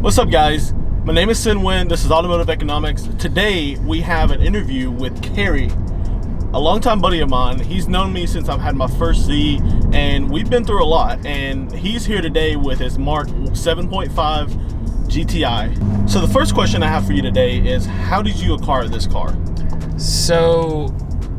What's up, guys? My name is Sinwin. This is Automotive Economics. Today we have an interview with Karey, a longtime buddy of mine. He's known me since I've had my first Z, and we've been through a lot. And he's here today with his Mark 7.5 GTI. So the first question I have for you today is, how did you acquire this car? So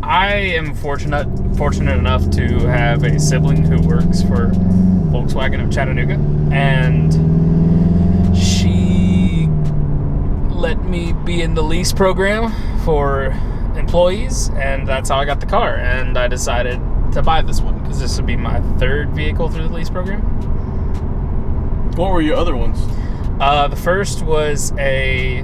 I am fortunate enough to have a sibling who works for Volkswagen of Chattanooga, and she let me be in the lease program for employees, and that's how I got the car. And I decided to buy this one because this would be my third vehicle through the lease program. What were your other ones? The first was a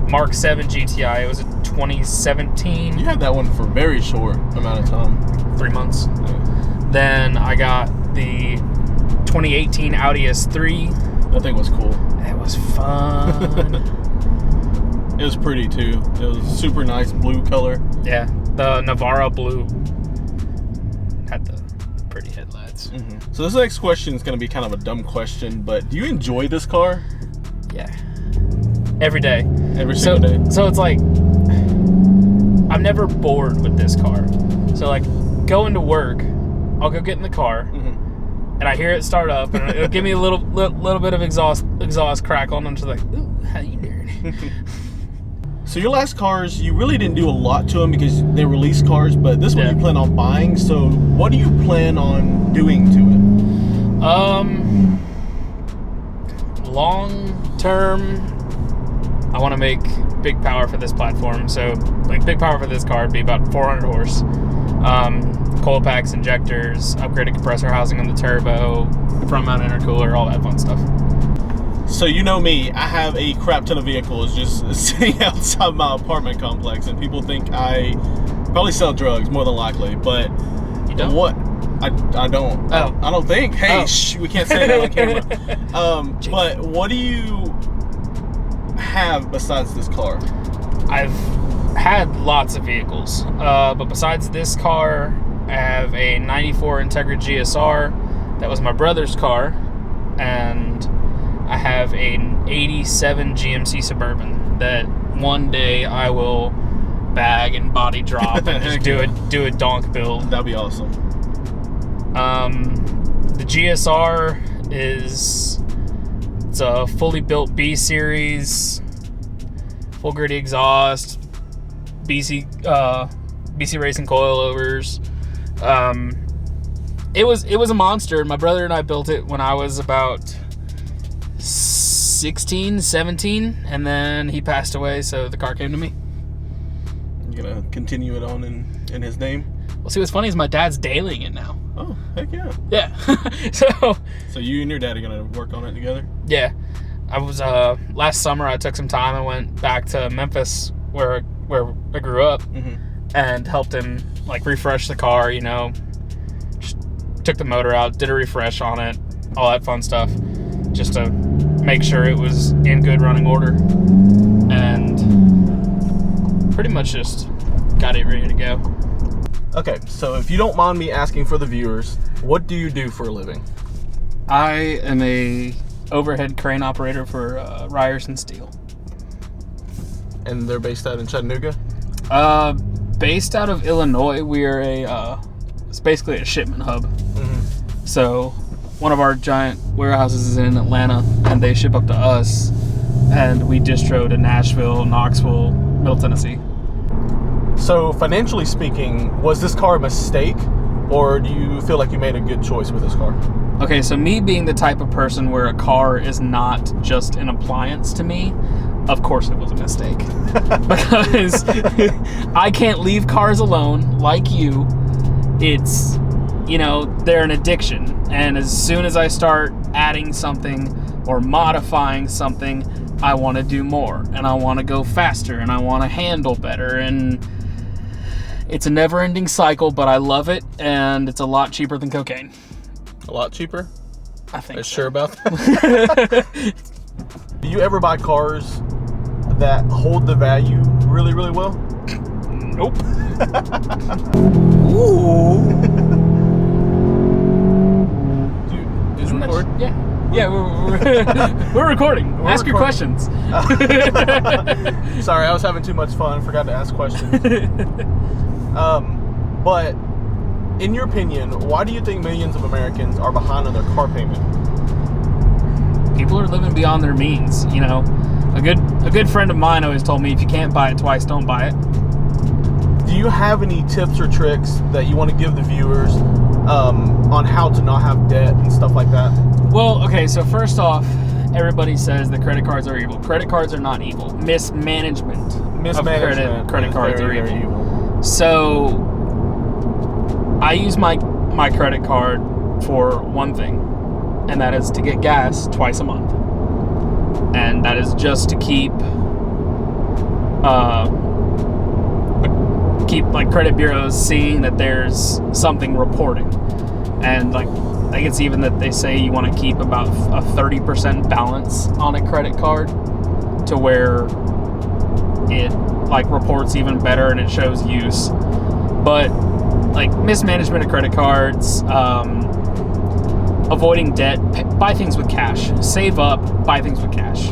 Mark 7 GTI. It was a 2017. You had that one for a very short amount of time. 3 months. Yeah. Then I got the 2018 Audi S3. That thing was cool. It was fun. It was pretty too. It was super nice blue color. Yeah, the Navarro blue had the pretty headlights. Mm-hmm. So this next question is going to be kind of a dumb question, but do you enjoy this car? Yeah. Every day. Every single day? So it's like, I'm never bored with this car. So like, going to work, I'll go get in the car, and I hear it start up, and it'll give me a little bit of exhaust crackle, and I'm just like, ooh, how you doing? So your last cars, you really didn't do a lot to them because they were lease cars, but this one you plan on buying. So what do you plan on doing to it? Long term, I want to make big power for this platform. So like big power for this car would be about 400 horse. Coil packs, injectors, upgraded compressor housing on the turbo, front mount intercooler, all that fun stuff. So you know me, I have a crap ton of vehicles just sitting outside my apartment complex, and people think I probably sell drugs, more than likely, but you don't? What? I don't. Oh. I don't think. Hey, we can't say that on camera. But what do you have besides this car? I've had lots of vehicles, but besides this car, I have a 94 Integra GSR. That was my brother's car, and I have an 87 GMC Suburban that one day I will bag and body drop and just do a donk build. That'd be awesome. The GSR it's a fully built B series, full gritty exhaust, BC racing coilovers. It was a monster. My brother and I built it when I was about 16, 17, and then he passed away, so the car came to me. You gonna continue it on in his name? Well, see, what's funny is my dad's dailying it now. Oh, heck yeah. Yeah. So you and your dad are gonna work on it together? Yeah. I was last summer I took some time and went back to Memphis where I grew up, and helped him like refresh the car, just took the motor out, did a refresh on it, all that fun stuff, just to make sure it was in good running order, and pretty much just got it ready to go. Okay, so if you don't mind me asking for the viewers, what do you do for a living? I am a overhead crane operator for Ryerson Steel. And they're based out in Chattanooga? Based out of Illinois. We are it's basically a shipment hub. So one of our giant warehouses is in Atlanta, and they ship up to us, and we distro to Nashville, Knoxville, Middle Tennessee. So financially speaking, was this car a mistake, or do you feel like you made a good choice with this car? Okay, so me being the type of person where a car is not just an appliance to me, of course it was a mistake. Because I can't leave cars alone like you. It's, they're an addiction. And as soon as I start adding something or modifying something, I want to do more, and I want to go faster, and I want to handle better, and it's a never-ending cycle, but I love it, and it's a lot cheaper than cocaine. A lot cheaper? I think Are you so. sure about that? Do you ever buy cars that hold the value really, really well? Nope. Ooh. Is it recording? Yeah. Yeah, we're recording. Ask your questions. Sorry, I was having too much fun. Forgot to ask questions. But in your opinion, why do you think millions of Americans are behind on their car payment? People are living beyond their means. You know, a good friend of mine always told me, if you can't buy it twice, don't buy it. Do you have any tips or tricks that you want to give the viewers on how to not have debt and stuff like that? Well, okay, so first off, everybody says that credit cards are evil. Credit cards are not evil. Mismanagement of credit cards are evil. So I use my credit card for one thing, and that is to get gas twice a month. And that is just to keep like credit bureaus seeing that there's something reporting. And like I think it's even that they say you want to keep about a 30% balance on a credit card to where it like reports even better and it shows use. But like mismanagement of credit cards, avoiding debt, buy things with cash, save up, buy things with cash.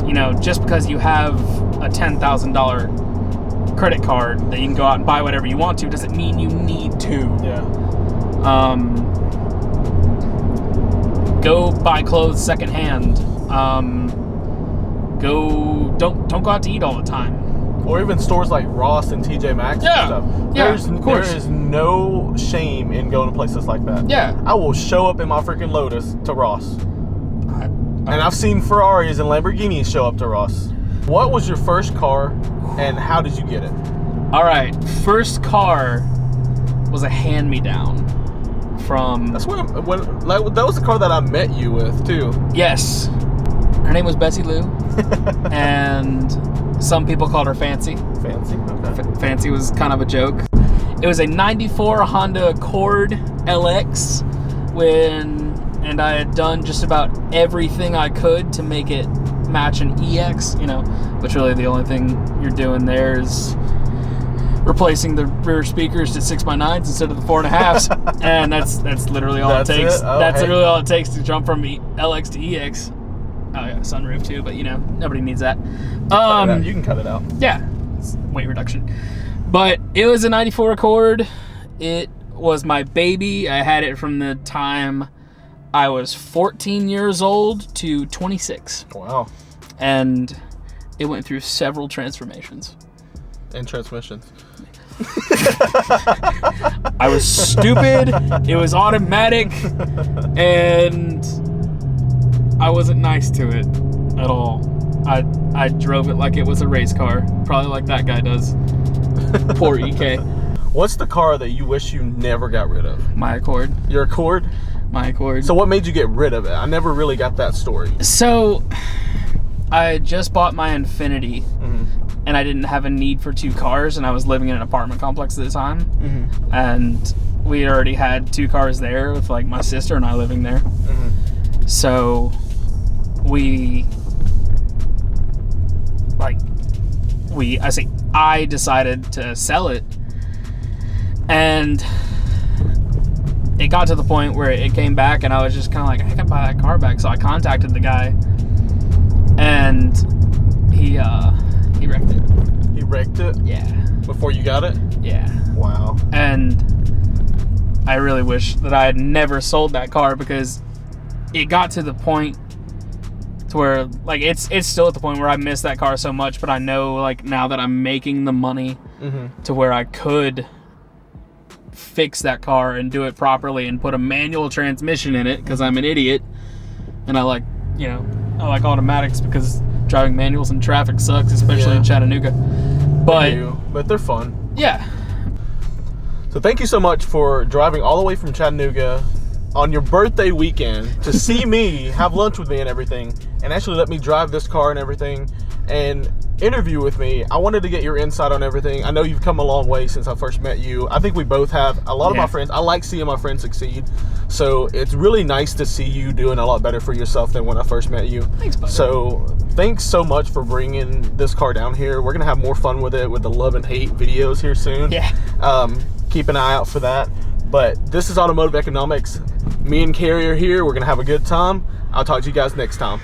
You know, just because you have a $10,000 credit card that you can go out and buy whatever you want to doesn't mean you need to. Yeah. Go buy clothes secondhand. Don't go out to eat all the time. Or even stores like Ross and TJ Maxx and stuff. Yeah, of course. There is no shame in going to places like that. Yeah. I will show up in my freaking Lotus to Ross. And I've seen Ferraris and Lamborghinis show up to Ross. What was your first car and how did you get it? All right. First car was a hand-me-down from... That's that was the car that I met you with, too. Yes. Her name was Bessie Lou. And some people called her Fancy. Fancy? Okay. Fancy was kind of a joke. It was a 94 Honda Accord LX and I had done just about everything I could to make it match an EX, you know, which really the only thing you're doing there is replacing the rear speakers to 6x9s instead of the 4.5s, and that's literally all it takes. Literally all it takes to jump from LX to EX. Oh yeah, sunroof too, but you know, nobody needs that. You can cut it out. Yeah, it's weight reduction. But it was a 94 Accord. It was my baby. I had it from the time I was 14 years old to 26. Wow. And it went through several transformations. And transmissions. I was stupid. It was automatic. And I wasn't nice to it at all. I drove it like it was a race car. Probably like that guy does. Poor EK. What's the car that you wish you never got rid of? My Accord. Your Accord? My Accord. So what made you get rid of it? I never really got that story. So I just bought my Infiniti, and I didn't have a need for two cars, and I was living in an apartment complex at the time, and we already had two cars there with like my sister and I living there. So I decided to sell it, and it got to the point where it came back and I was just kind of like, I can buy that car back. So I contacted the guy, and he wrecked it. He wrecked it? Yeah. Before you got it? Yeah. Wow. And I really wish that I had never sold that car, because it got to the point to where like it's still at the point where I miss that car so much, but I know like now that I'm making the money to where I could fix that car and do it properly and put a manual transmission in it, because I'm an idiot and I like automatics, because driving manuals in traffic sucks, especially in Chattanooga. But they're fun. Yeah. So thank you so much for driving all the way from Chattanooga on your birthday weekend to see me, have lunch with me and everything, and actually let me drive this car and everything and interview with me. I wanted to get your insight on everything. I know you've come a long way since I first met you. I think we both have. A lot of my friends, I like seeing my friends succeed. So it's really nice to see you doing a lot better for yourself than when I first met you. Thanks, buddy. So thanks so much for bringing this car down here. We're going to have more fun with it with the love and hate videos here soon. Yeah. Keep an eye out for that. But this is Automotive Economics. Me and Karey are here. We're going to have a good time. I'll talk to you guys next time.